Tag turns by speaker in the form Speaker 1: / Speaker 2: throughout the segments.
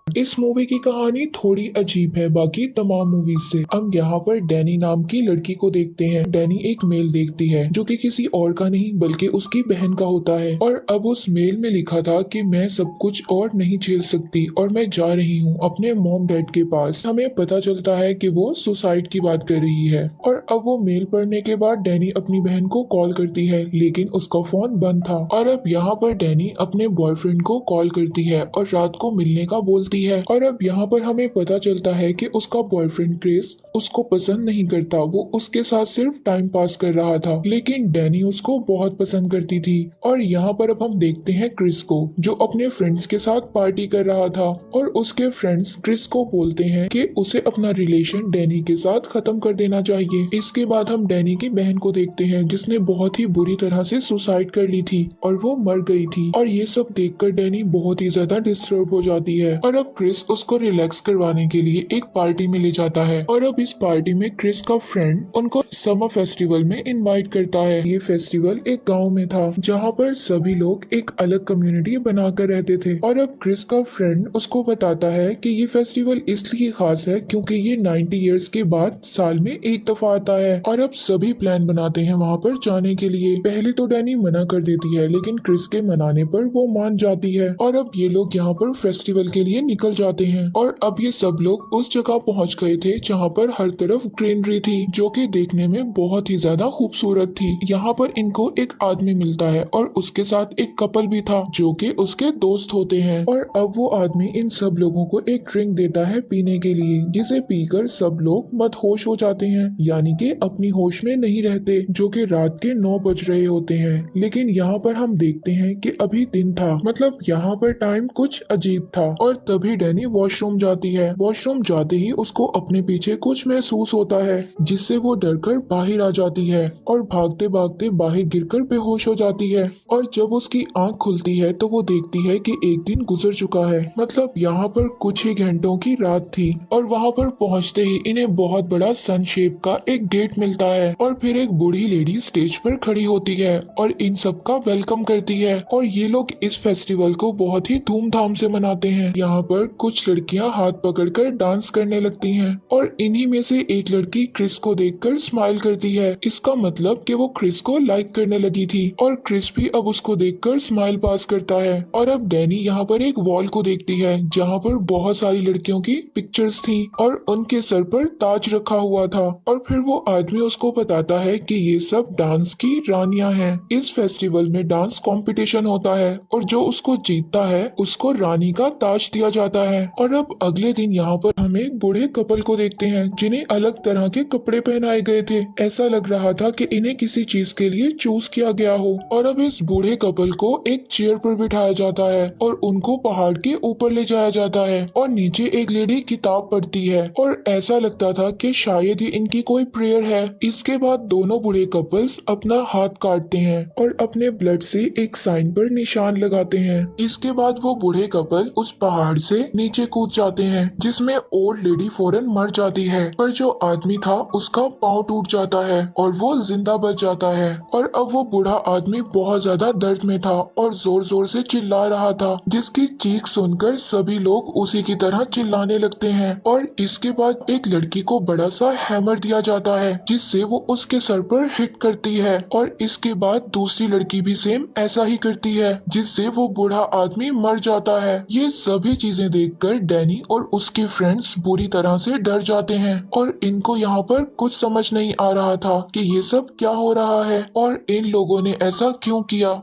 Speaker 1: इस मूवी की कहानी थोड़ी अजीब है बाकी तमाम मूवीज से। हम यहाँ पर डैनी नाम की लड़की को देखते हैं। डैनी एक मेल देखती है जो कि किसी और का नहीं बल्कि उसकी बहन का होता है। और अब उस मेल में लिखा था कि मैं सब कुछ और नहीं झेल सकती और मैं जा रही हूँ अपने मॉम डैड के पास। हमें पता चलता है कि वो सुसाइड की बात कर रही है। और अब वो मेल पढ़ने के बाद डैनी अपनी बहन को कॉल करती है लेकिन उसका फोन बंद था। और अब यहाँ पर डैनी अपने बॉयफ्रेंड को कॉल करती है और रात को मिलने का बोलती है। और अब यहाँ पर हमें पता चलता है कि उसका बॉयफ्रेंड क्रिस उसको पसंद नहीं करता, वो उसके साथ सिर्फ टाइम पास कर रहा था। लेकिन डैनी उसको बहुत पसंद करती थी। और यहाँ पर अब हम देखते हैं क्रिस को जो अपने फ्रेंड्स के साथ पार्टी कर रहा था। और उसके फ्रेंड्स क्रिस को बोलते हैं कि उसे अपना रिलेशन डैनी के साथ खत्म कर देना चाहिए। इसके बाद हम डैनी की बहन को देखते हैं जिसने बहुत ही बुरी तरह से सुसाइड कर ली थी और वो मर गई थी। और ये सब देखकर डैनी बहुत ही ज्यादा डिस्टर्ब हो जाती है। और अब क्रिस उसको रिलैक्स करवाने के लिए एक पार्टी में ले जाता है। और अब इस पार्टी में क्रिस का फ्रेंड उनको समर फेस्टिवल में इनवाइट करता है। ये फेस्टिवल एक गांव में था जहाँ पर सभी लोग एक अलग कम्युनिटी बनाकर रहते थे। और अब क्रिस का फ्रेंड उसको बताता है कि ये फेस्टिवल इसलिए खास है क्योंकि ये 90 इयर्स के बाद साल में एक दफा आता है। और अब सभी प्लान बनाते हैं वहाँ पर जाने के लिए। पहले तो डैनी मना कर देती है लेकिन क्रिस के मनाने पर वो मान जाती है। और अब ये लोग यहाँ पर फेस्टिवल के लिए निकल जाते हैं। और अब ये सब लोग उस जगह पहुंच गए थे जहाँ पर हर तरफ ग्रीनरी थी जो कि देखने में बहुत ही ज्यादा खूबसूरत थी। यहाँ पर इनको एक आदमी मिलता है और उसके साथ एक कपल भी था जो कि उसके दोस्त होते हैं। और अब वो आदमी इन सब लोगों को एक ड्रिंक देता है पीने के लिए जिसे पीकर सब लोग मदहोश हो जाते हैं, यानी कि अपनी होश में नहीं रहते, जो कि रात के 9 बज रहे होते हैं। लेकिन यहाँ पर हम देखते हैं कि अभी दिन था, मतलब यहाँ पर टाइम कुछ अजीब था। और तभी डैनी वॉशरूम जाती है। वॉशरूम जाते ही उसको अपने पीछे कुछ महसूस होता है जिससे वो डरकर बाहर आ जाती है और भागते भागते बाहर गिरकर बेहोश हो जाती है। और जब उसकी आंख खुलती है तो वो देखती है कि एक दिन गुजर चुका है, मतलब यहाँ पर कुछ ही घंटों की रात थी। और वहाँ पर पहुँचते ही इन्हें बहुत बड़ा सन शेप का एक गेट मिलता है और फिर एक बूढ़ी लेडी स्टेज पर खड़ी होती है और इन सब का वेलकम करती है। और ये लोग इस फेस्टिवल को बहुत ही धूमधाम से मनाते हैं। यहाँ पर कुछ लड़कियां हाथ पकड़कर डांस करने लगती हैं और इन्हीं में से एक लड़की क्रिस को देखकर स्माइल करती है। इसका मतलब कि वो क्रिस को लाइक करने लगी थी और क्रिस भी अब उसको देखकर स्माइल पास करता है। और अब डैनी यहाँ पर एक वॉल को देखती है जहाँ पर बहुत सारी लड़कियों की पिक्चर्स थी और उनके सर पर ताज रखा हुआ था। और फिर वो आदमी उसको बताता है कि ये सब डांस की रानियां हैं। इस फेस्टिवल में डांस कंपटीशन होता है और जो उसको जीतता है उसको रानी का ताज दिया जाता है। और अब अगले दिन यहाँ पर हम एक बूढ़े कपल को देखते हैं जिन्हें अलग तरह के कपड़े पहनाए गए थे। ऐसा लग रहा था कि इन्हें किसी चीज के लिए चूज किया गया हो। और अब इस बूढ़े कपल को एक चेयर पर बिठाया जाता है और उनको पहाड़ के ऊपर ले जाया जाता है और नीचे एक लेडी किताब पढ़ती है और ऐसा लगता था कि शायद ही इनकी कोई प्रेयर है। इसके बाद दोनों बूढ़े कपल्स अपना हाथ काटते हैं और अपने ब्लड से एक साइन पर निशान लगाते हैं। इसके बाद वो बूढ़े कपल उस पहाड़ से नीचे कूद जाते हैं जिसमें ओल्ड लेडी फौरन मर जाती है, पर जो आदमी था उसका पाँव टूट जाता है और वो जिंदा बच जाता है। और अब वो बूढ़ा आदमी बहुत ज्यादा दर्द में था और जोर जोर से चिल्ला रहा था जिसकी चीख सुनकर सभी लोग उसी की तरह चिल्लाने लगते हैं। और इसके बाद एक लड़की को बड़ा सा हैमर दिया जाता है जिससे वो उसके सर पर हिट करती है और इसके बाद दूसरी लड़की भी सेम ऐसा ही करती है जिससे वो बूढ़ा आदमी मर जाता है। ये सभी चीजें देखकर डैनी और उसके फ्रेंड्स बुरी तरह से डर जाते हैं और इनको यहाँ पर कुछ समझ नहीं आ रहा था कि ये सब क्या हो रहा है और इन लोगों ने ऐसा क्यों किया।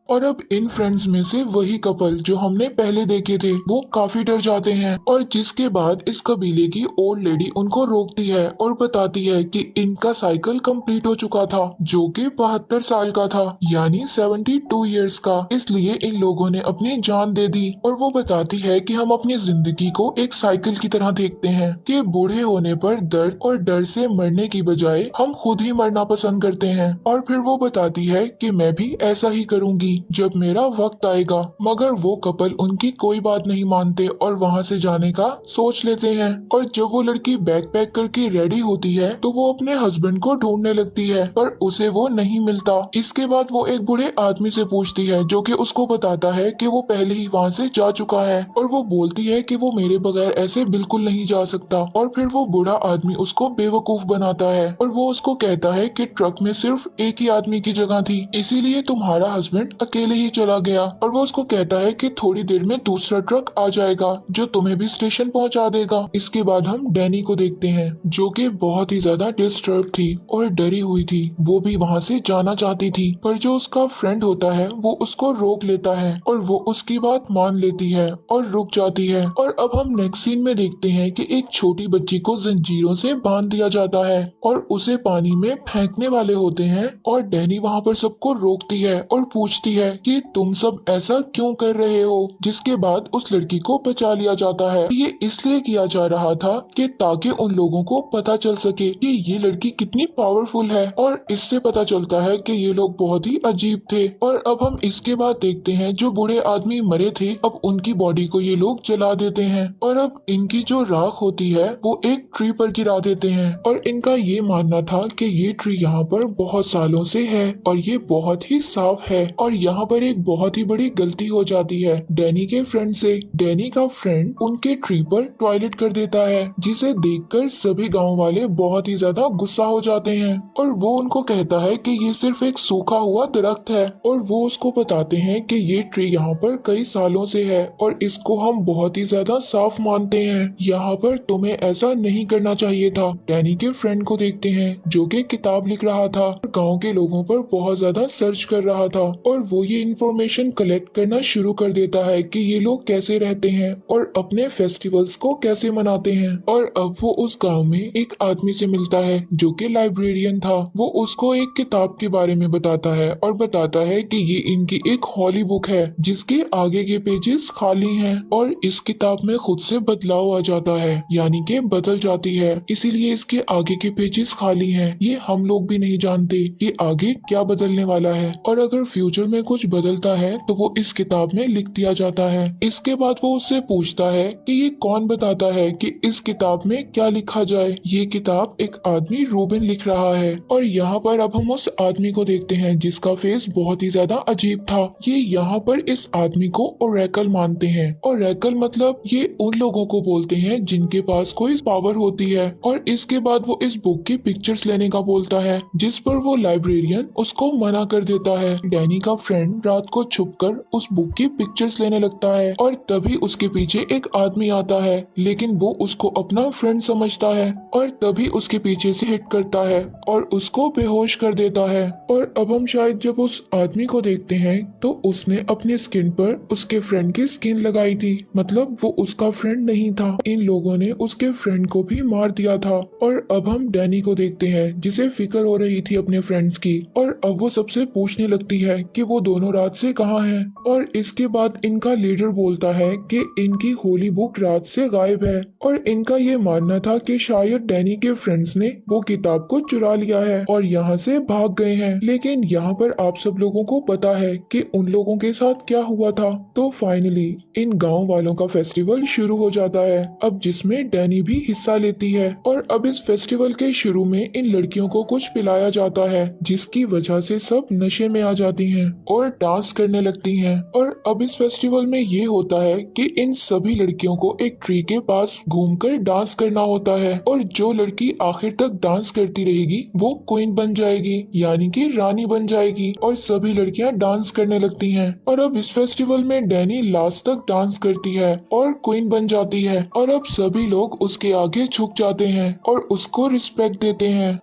Speaker 1: और अब इन फ्रेंड्स में से वही कपल जो हमने पहले देखे थे वो काफी डर जाते हैं और जिसके बाद इस कबीले की ओल्ड लेडी उनको रोकती है और बताती है कि इनका साइकिल कंप्लीट हो चुका था जो कि 72 साल का था, यानी 72 इयर्स का। इसलिए इन लोगों ने अपनी जान दे दी। और वो बताती है कि हम अपनी जिंदगी को एक साइकिल की तरह देखते हैं कि बूढ़े होने पर दर्द और डर से मरने की बजाय हम खुद ही मरना पसंद करते हैं। और फिर वो बताती है कि मैं भी ऐसा ही करूंगी जब मेरा वक्त आएगा। मगर वो कपल उनकी कोई बात नहीं मानते और वहाँ से जाने का सोच लेते हैं। और जब वो लड़की बैग पैक करके रेडी होती है तो वो अपने हस्बैंड को ढूंढने लगती है, पर उसे वो नहीं मिलता। इसके बाद वो एक बूढ़े आदमी से पूछती है, जो कि उसको बताता है कि वो पहले ही वहाँ से जा चुका है। और वो बोलती है कि वो मेरे बगैर ऐसे बिल्कुल नहीं जा सकता। और फिर वो बूढ़ा आदमी उसको बेवकूफ बनाता है और वो उसको कहता है कि ट्रक में सिर्फ एक ही आदमी की जगह थी, इसीलिए तुम्हारा हस्बैंड अकेले ही चला गया। और वो उसको कहता है कि थोड़ी देर में दूसरा ट्रक आ जाएगा जो तुम्हें भी स्टेशन पहुंचा देगा। इसके बाद हम डैनी को देखते हैं, जो कि बहुत ही ज्यादा डिस्टर्ब थी और डरी हुई थी। वो भी वहाँ से जाना चाहती थी, पर जो उसका फ्रेंड होता है वो उसको रोक लेता है और वो उसकी बात मान लेती है और रुक जाती है। और अब हम नेक्स्ट सीन में देखते हैं कि एक छोटी बच्ची को जंजीरों से बांध दिया जाता है और उसे पानी में फेंकने वाले होते हैं। और डैनी वहाँ पर सबको रोकती है और पूछती है कि तुम सब ऐसा क्यों कर रहे हो। जिसके बाद उस लड़की को बचा लिया जाता है। ये इसलिए किया जा रहा था कि ताकि उन लोगों को पता चल सके कि ये लड़की कितनी पावरफुल है। और इससे पता चलता है कि ये लोग बहुत ही अजीब थे। और अब हम इसके बाद देखते हैं जो बूढ़े आदमी मरे थे, अब उनकी बॉडी को ये लोग जला देते हैं और अब इनकी जो राख होती है वो एक ट्री पर गिरा देते हैं। और इनका ये मानना था कि ये ट्री यहाँ पर बहुत सालों से है और ये बहुत ही साफ है। और यहाँ पर एक बहुत ही बड़ी गलती हो जाती है डैनी के फ्रेंड से। डैनी का फ्रेंड उनके ट्री पर टॉयलेट कर देता है, जिसे देखकर सभी गांव वाले बहुत ही ज्यादा गुस्सा हो जाते हैं। और वो उनको कहता है कि ये सिर्फ एक सूखा हुआ दरख्त है। और वो उसको बताते हैं कि ये ट्री यहाँ पर कई सालों से है और इसको हम बहुत ही ज्यादा साफ मानते हैं। यहाँ पर तुम्हें ऐसा नहीं करना चाहिए था। डैनी के फ्रेंड को देखते हैं, जो कि किताब लिख रहा था और गांव के लोगों पर बहुत ज्यादा सर्च कर रहा था। और वो ये इन्फॉर्मेशन कलेक्ट करना शुरू कर देता है कि ये लोग कैसे रहते हैं और अपने फेस्टिवल्स को कैसे मनाते हैं। और अब वो उस गांव में एक आदमी से मिलता है, जो कि लाइब्रेरियन था। वो उसको एक किताब के बारे में बताता है और बताता है कि ये इनकी एक हॉली बुक है, जिसके आगे के पेजेस खाली हैं। और इस किताब में खुद से बदलाव आ जाता है, यानी कि बदल जाती है, इसीलिए इसके आगे के पेजेस खाली हैं। ये हम लोग भी नहीं जानते कि आगे क्या बदलने वाला है, और अगर फ्यूचर में कुछ बदलता है तो वो इस किताब में लिख दिया जाता है। इसके बाद वो उससे पूछता है कि ये कौन बताता है कि इस किताब में क्या लिखा जाए। ये किताब एक आदमी रूबिन लिख रहा है। और यहाँ पर अब हम उस आदमी को देखते हैं जिसका फेस बहुत ही ज्यादा अजीब था। ये यहाँ पर इस आदमी को ओरेकल मानते हैं। ओरेकल मतलब ये उन लोगों को बोलते हैं जिनके पास कोई पावर होती है। और इसके बाद वो इस बुक की पिक्चर्स लेने का बोलता है, जिस पर वो लाइब्रेरियन उसको मना कर देता है। डैनी का फ्रेंड रात को छुपकर उस बुक की पिक्चर्स लेने लगता है और तभी उसके पीछे एक आदमी आता है, लेकिन वो उसको अपना फ्रेंड समझता है और तभी उसके पीछे से हिट करता है और उसको बेहोश कर देता है। और अब हम शायद जब उस आदमी को देखते हैं तो उसने अपनी स्किन पर उसके फ्रेंड की स्किन लगाई थी, मतलब वो उसका फ्रेंड नहीं था। इन लोगों ने उसके फ्रेंड को भी मार दिया था। और अब हम डैनी को देखते हैं, जिसे फिक्र हो रही थी अपने फ्रेंड्स की, और अब वो सबसे पूछने लगती है कि वो दोनों रात से कहाँ हैं। और इसके बाद इनका लीडर बोलता है कि इनकी होली बुक रात से गायब है। और इनका ये मानना था कि शायद डैनी के फ्रेंड्स ने वो किताब को चुरा लिया है और यहाँ से भाग गए हैं। लेकिन यहाँ पर आप सब लोगों को पता है कि उन लोगों के साथ क्या हुआ था। तो फाइनली इन गांव वालों का फेस्टिवल शुरू हो जाता है, अब जिसमें डैनी भी हिस्सा लेती है। और अब इस फेस्टिवल के शुरू में इन लड़कियों को कुछ पिलाया जाता है, जिसकी वजह से सब नशे में आ जाती हैं और डांस करने लगती हैं। और अब इस फेस्टिवल में ये होता है कि इन सभी लड़कियों को एक ट्री के पास घूमकर डांस करना होता है, और जो लड़की आखिर तक डांस करती रहेगी वो क्वीन बन जाएगी, यानी कि रानी बन जाएगी। और सभी लड़कियां डांस करने लगती हैं। और अब इस फेस्टिवल में डैनी लास्ट तक डांस करती है और क्वीन बन जाती है। और अब सभी लोग उसके आगे झुक जाते हैं और उसको रिस्पेक्ट देते हैं।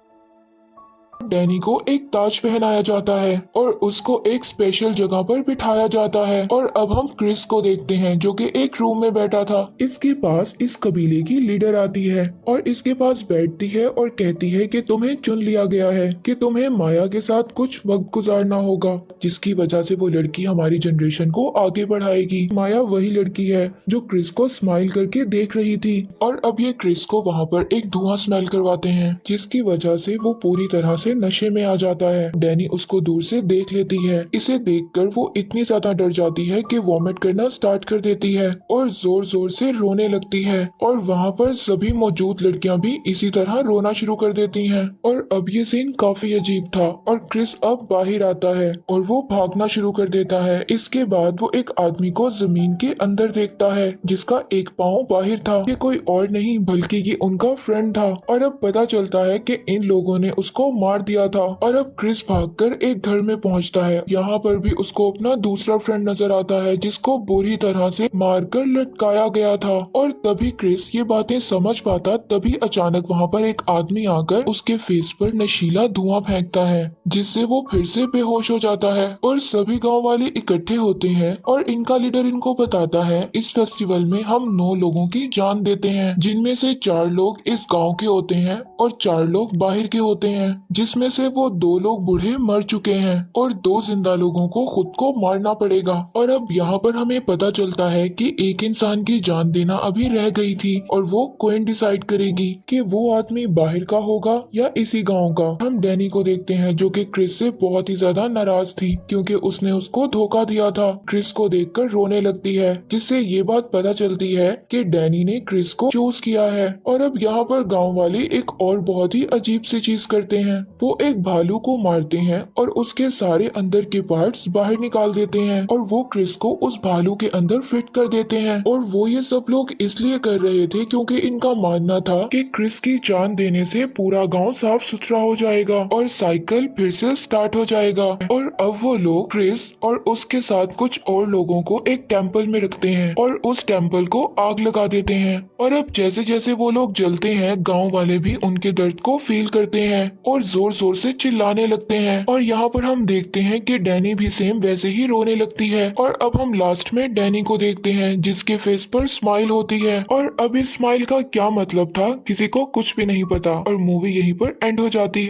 Speaker 1: डैनी को एक ताज पहनाया जाता है और उसको एक स्पेशल जगह पर बिठाया जाता है। और अब हम क्रिस को देखते हैं, जो कि एक रूम में बैठा था। इसके पास इस कबीले की लीडर आती है और इसके पास बैठती है और कहती है कि तुम्हें चुन लिया गया है, कि तुम्हें माया के साथ कुछ वक्त गुजारना होगा, जिसकी वजह से वो लड़की हमारी जनरेशन को आगे बढ़ाएगी। माया वही लड़की है जो क्रिस को स्माइल करके देख रही थी। और अब ये क्रिस को वहाँ पर एक धुआं स्मेल करवाते हैं, जिसकी वजह से वो पूरी तरह से से नशे में आ जाता है। डैनी उसको दूर से देख लेती है। इसे देखकर वो इतनी ज्यादा डर जाती है कि वॉमिट करना स्टार्ट कर देती है और जोर जोर से रोने लगती है। और वहाँ पर सभी मौजूद लड़कियां भी इसी तरह रोना शुरू कर देती हैं। और अब ये सीन काफी अजीब था और क्रिस अब बाहर आता है और वो भागना शुरू कर देता है। इसके बाद वो एक आदमी को जमीन के अंदर देखता है जिसका एक पाँव बाहर था। ये कोई और नहीं बल्कि ये उनका फ्रेंड था। और अब पता चलता है कि इन लोगों ने उसको मार दिया था। और अब क्रिस भागकर एक घर में पहुंचता है। यहाँ पर भी उसको अपना दूसरा फ्रेंड नजर आता है जिसको बुरी तरह से मारकर लटकाया गया था। और तभी क्रिस ये बातें समझ पाता, तभी अचानक वहाँ पर एक आदमी आकर उसके फेस पर नशीला धुआं फेंकता है जिससे वो फिर से बेहोश हो जाता है। और सभी गांव वाले इकट्ठे होते हैं और इनका लीडर इनको बताता है इस फेस्टिवल में हम 9 लोगों की जान देते हैं, जिनमें से 4 लोग इस गांव के होते हैं और 4 लोग बाहर के होते हैं, जिसमें से वो 2 लोग बूढ़े मर चुके हैं और 2 जिंदा लोगों को खुद को मारना पड़ेगा। और अब यहाँ पर हमें पता चलता है कि एक इंसान की जान देना अभी रह गई थी और वो क्वीन डिसाइड करेगी कि वो आदमी बाहर का होगा या इसी गाँव का। हम डैनी को देखते हैं जो कि क्रिस से बहुत ही ज्यादा नाराज थी क्योंकि उसने उसको धोखा दिया था। क्रिस को देखकर रोने लगती है जिससे ये बात पता चलती है कि डैनी ने क्रिस को चूज किया है। और अब यहाँ पर गांव वाले एक और बहुत ही अजीब सी चीज करते हैं। वो एक भालू को मारते हैं और उसके सारे अंदर के पार्ट्स बाहर निकाल देते हैं और वो क्रिस को उस भालू के अंदर फिट कर देते हैं। और वो ये सब लोग इसलिए कर रहे थे क्योंकि इनका मानना था कि क्रिस की जान देने से पूरा गाँव साफ सुथरा हो जाएगा और साइकिल फिर से स्टार्ट हो जाएगा। और अब वो लोग क्रिस और उसके साथ कुछ और लोगों को एक टेम्पल में रखते हैं और उस टेम्पल को आग लगा देते हैं। और अब जैसे जैसे वो लोग जलते हैं गांव वाले भी उनके दर्द को फील करते हैं और जोर जोर से चिल्लाने लगते हैं। और यहाँ पर हम देखते हैं कि डैनी भी सेम वैसे ही रोने लगती है। और अब हम लास्ट में डैनी को देखते हैं जिसके फेस पर स्माइल होती है। और अब इस स्माइल का क्या मतलब था किसी को कुछ भी नहीं पता और मूवी यहीं पर एंड हो जाती है।